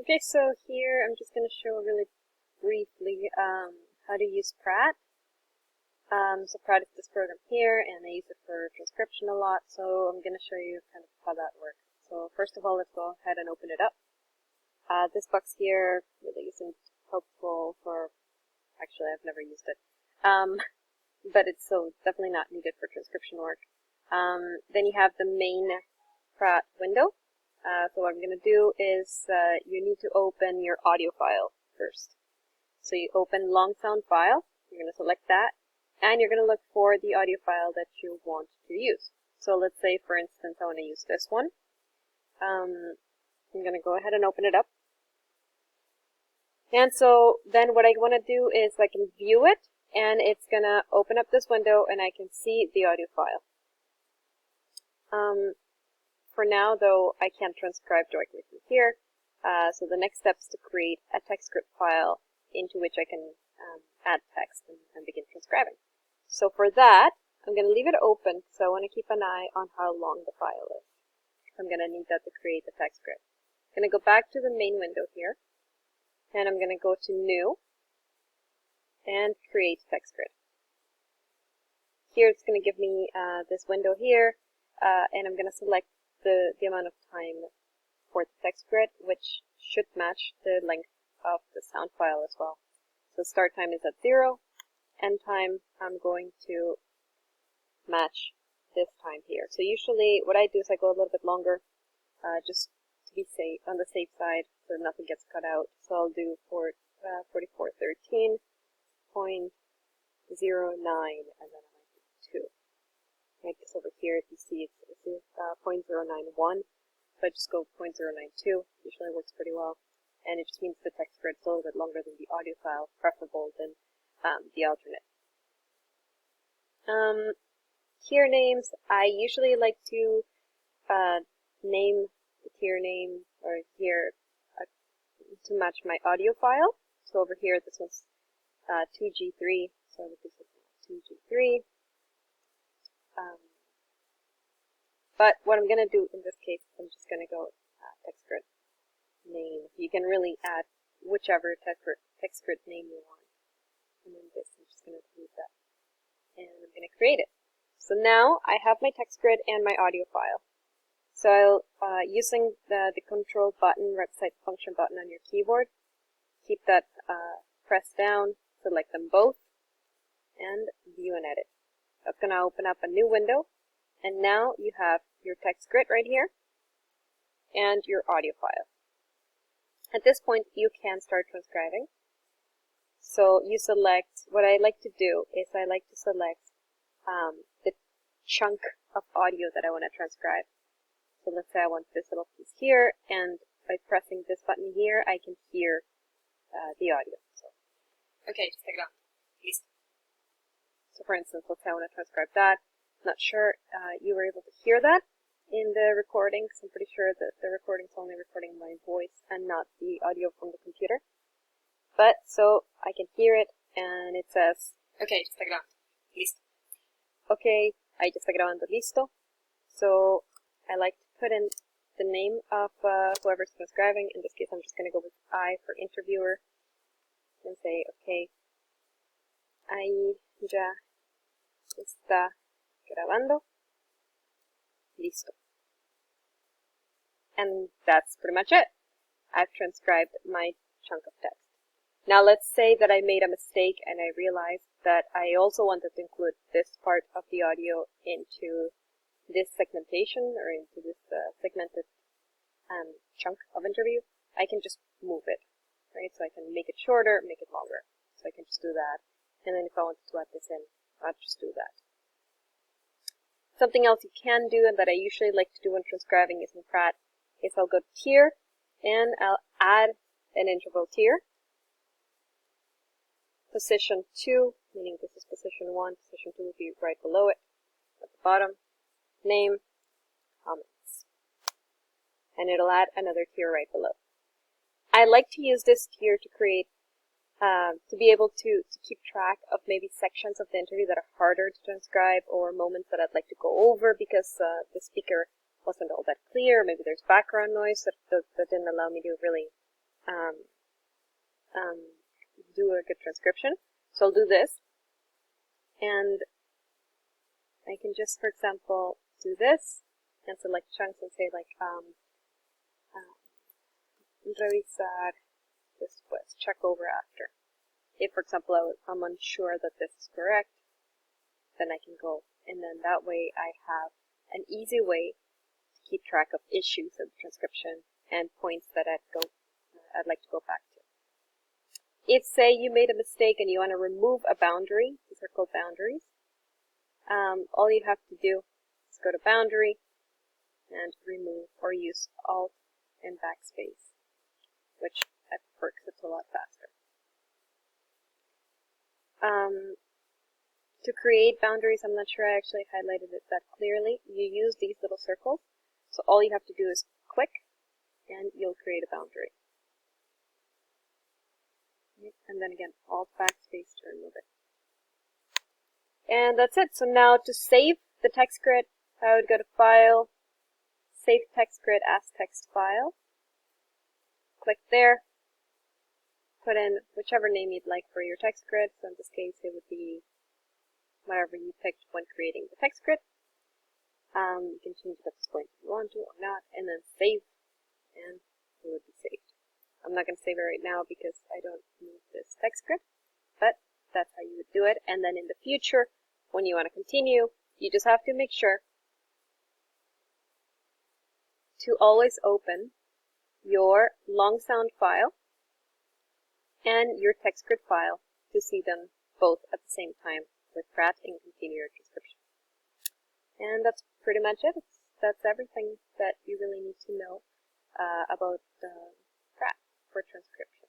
Okay, so here I'm just going to show really briefly how to use PRAAT. So PRAAT is this program here, and I use it for transcription a lot, so I'm going to show you kind of how that works. So first of all, let's go ahead and open it up. This box here really isn't helpful for, actually I've never used it, but it's so definitely not needed for transcription work. Then you have the main PRAAT window. So what I'm going to do is you need to open your audio file first. So you open long sound file, you're going to select that, and you're going to look for the audio file that you want to use. So let's say, for instance, I want to use this one. I'm going to go ahead and open it up. And so then what I want to do is I can view it, and it's going to open up this window, and I can see the audio file. For now, though, I can't transcribe directly from here. So the next step is to create a text script file into which I can add text and begin transcribing. So for that, I'm going to leave it open because I want to keep an eye on how long the file is. I'm going to need that to create the text script. I'm going to go back to the main window here, and I'm going to go to New and Create Text Script. Here it's going to give me this window here, and I'm going to select the amount of time for the text grid, which should match the length of the sound file as well. So start time is at 0, end time I'm going to match this time here. So usually what I do is I go a little bit longer, just to be safe, on the safe side, so nothing gets cut out. So I'll do 4413.09, and then I might do 2. Right, because over here you see it's 0.091, so I just go 0.092, usually works pretty well, and it just means the text grid is a little bit longer than the audio file, preferable than the alternate. Tier names, I usually like to name the tier name or here to match my audio file. So over here, this one's 2G3, so this is 2G3. But what I'm going to do in this case, I'm just going to go text grid name. You can really add whichever text grid name you want. And then this, I'm just going to delete that. And I'm going to create it. So now I have my text grid and my audio file. So I'll, using the control button, right beside the function button on your keyboard, keep that pressed down, select them both, and view and edit. That's going to open up a new window. And now you have your text grid right here and your audio file. At this point, you can start transcribing. So you select, what I like to do is I like to select the chunk of audio that I want to transcribe. So let's say I want this little piece here, and by pressing this button here, I can hear the audio. So, okay, just take it out, please. So for instance, let's say I want to transcribe that. Not sure you were able to hear that in the recording, because I'm pretty sure that the recording's only recording my voice and not the audio from the computer. But, so I can hear it, and it says, okay, just está grabando, listo. Okay, I just está grabando, listo. So I like to put in the name of whoever's transcribing. In this case, I'm just going to go with I for interviewer and say, okay, ahí ya está grabando, listo. And that's pretty much it. I've transcribed my chunk of text. Now let's say that I made a mistake and I realized that I also wanted to include this part of the audio into this segmentation or into this segmented chunk of interview. I can just move it, right? So I can make it shorter, make it longer. So I can just do that. And then if I wanted to add this in, I'll just do that. Something else you can do, and that I usually like to do when transcribing is in PRAAT, is I'll go to tier, and I'll add an interval tier. Position 2, meaning this is position 1, position 2 will be right below it, at the bottom. Name, comments. And it'll add another tier right below. I like to use this tier to create to be able to keep track of maybe sections of the interview that are harder to transcribe or moments that I'd like to go over because the speaker wasn't all that clear. Maybe there's background noise that didn't allow me to really do a good transcription. So I'll do this, and I can just, for example, do this and select chunks and say like revisar después, check over after. If, for example, I'm unsure that this is correct, then I can go, and then that way I have an easy way to keep track of issues of transcription and points that I'd like to go back to. If, say, you made a mistake and you want to remove a boundary, these are called boundaries, all you have to do is go to boundary and remove, or use Alt and backspace, which I prefer because it's a lot faster. To create boundaries, I'm not sure I actually highlighted it that clearly. You use these little circles, so all you have to do is click and you'll create a boundary. And then again, Alt backspace to remove it. And that's it. So now to save the text grid, I would go to File, Save Text Grid as Text File. Click there. Put in whichever name you'd like for your text grid. So in this case, it would be whatever you picked when creating the text grid. You can change it at this point if you want to or not, and then save, and it would be saved. I'm not going to save it right now because I don't need this text grid, but that's how you would do it. And then in the future, when you want to continue, you just have to make sure to always open your long sound file and your text grid file to see them both at the same time with PRAAT and continue your transcription. And that's pretty much it. That's everything that you really need to know about PRAAT for transcription.